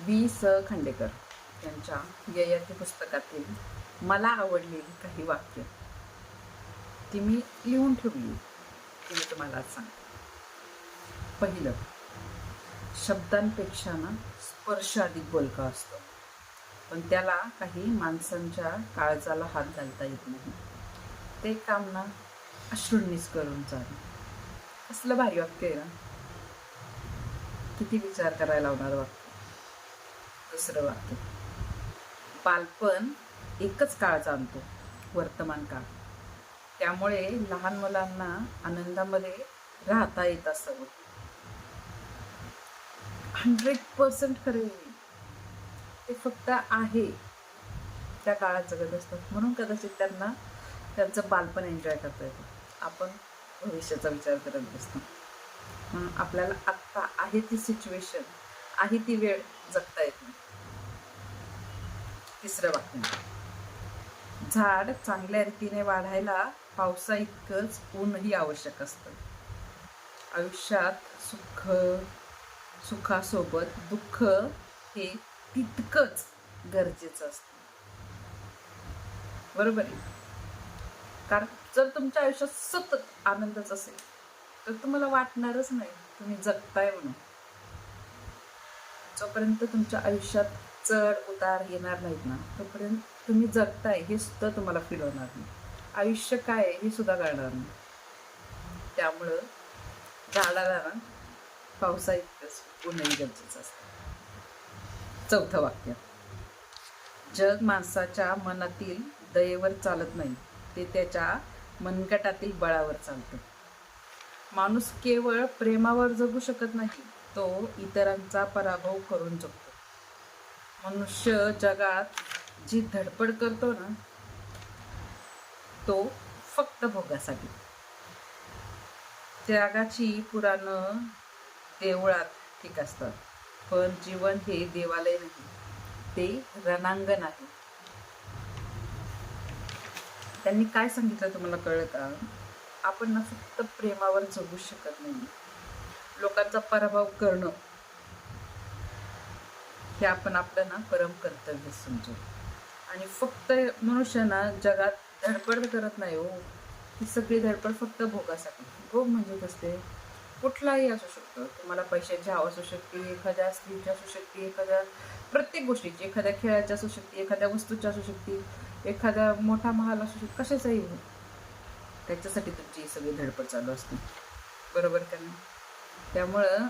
We. Khandekar यांच्या ययाती पुस्तकातील मला आवडलेली काही वाक्य ती मी लिहून ठेवली, ती मी तुम्हाला आज सांगते. पहिलं, शब्दांपेक्षा ना स्पर्श अधिक बोलका असतो, पण त्याला काही माणसांच्या काळजाला हात घालता येत नाही. ते काम ना अश्रूंनीच करून चालेल. कसलं भारी वाक्य आहे ना, किती विचार करायला लावणार वाक्य. दुसरं वाक्य, बालपण एकच काळ जाणतो, वर्तमान काळ. त्यामुळे लहान मुलांना आनंदामध्ये राहता येत असावं. 100% खरे. ते फक्त आहे त्या काळात जगत असतात, म्हणून कदाचित त्यांना त्यांचं बालपण एन्जॉय करता येतं. आपण भविष्याचा विचार करत बसतो. म्हणून आपल्याला आत्ता आहे ती सिच्युएशन, आहे ती वेळ जगता येत नाही. तिसरं वाक्य, झाड चांगल्या रीतीने वाढायला पावसा इतकंच ऊनही आवश्यक असतं. आयुष्यात सुखासोबत दुःख हे तितकंच गरजेचं असतं. बरोबर आहे? कारण जर तुमच्या आयुष्यात सतत आनंदच असेल तर तुम्हाला वाटणारच नाही तुम्ही जगताय म्हणून. जोपर्यंत तुमच्या आयुष्यात चढ उतार येणार नाहीत ना, तोपर्यंत तुम्ही जगताय हे सुद्धा तुम्हाला फील होणार नाही. आयुष्य काय आहे हे सुद्धा कळणार नाही. त्यामुळं झाडाला ना पावसा इतकंच ऊनही गरजेचं असतं. चौथं वाक्य, जग माणसाच्या मनातील दयेवर चालत नाही, ते त्याच्या मनगटातील बळावर चालतं. माणूस केवळ प्रेमावर जगू शकत नाही, तो इतरांचा पराभव करून जगतो. मनुष्य जगात जी धडपड करतो ना, तो फक्त भोगासाठी. त्यागाची पुराणं देवळात ठीक असतात, पण जीवन हे देवालय नाही, ते रणांगण आहे. त्यांनी काय सांगितलं तुम्हाला कळलं का? आपण ना फक्त प्रेमावर जगू शकत नाही, लोकांचा पराभव करणं हे आपण आपलं ना परम कर्तव्य समजू. आणि फक्त मनुष्याना जगात धडपड करत नाही हो, ही सगळी धडपड फक्त भोगासाठी. भोग म्हणजे कसले? कुठलाही असू शकतो. तुम्हाला पैशाची हवा असू शकते, एखाद्या स्त्रीची असू शकते, एखाद्या प्रत्येक गोष्टीची, एखाद्या खेळाची असू शकते, एखाद्या वस्तूची असू शकते, एखादा मोठा महाल असू शकतो, कशाचाही हो. त्याच्यासाठी तुमची सगळी धडपड चालू असते. बरोबर का नाही? त्यामुळं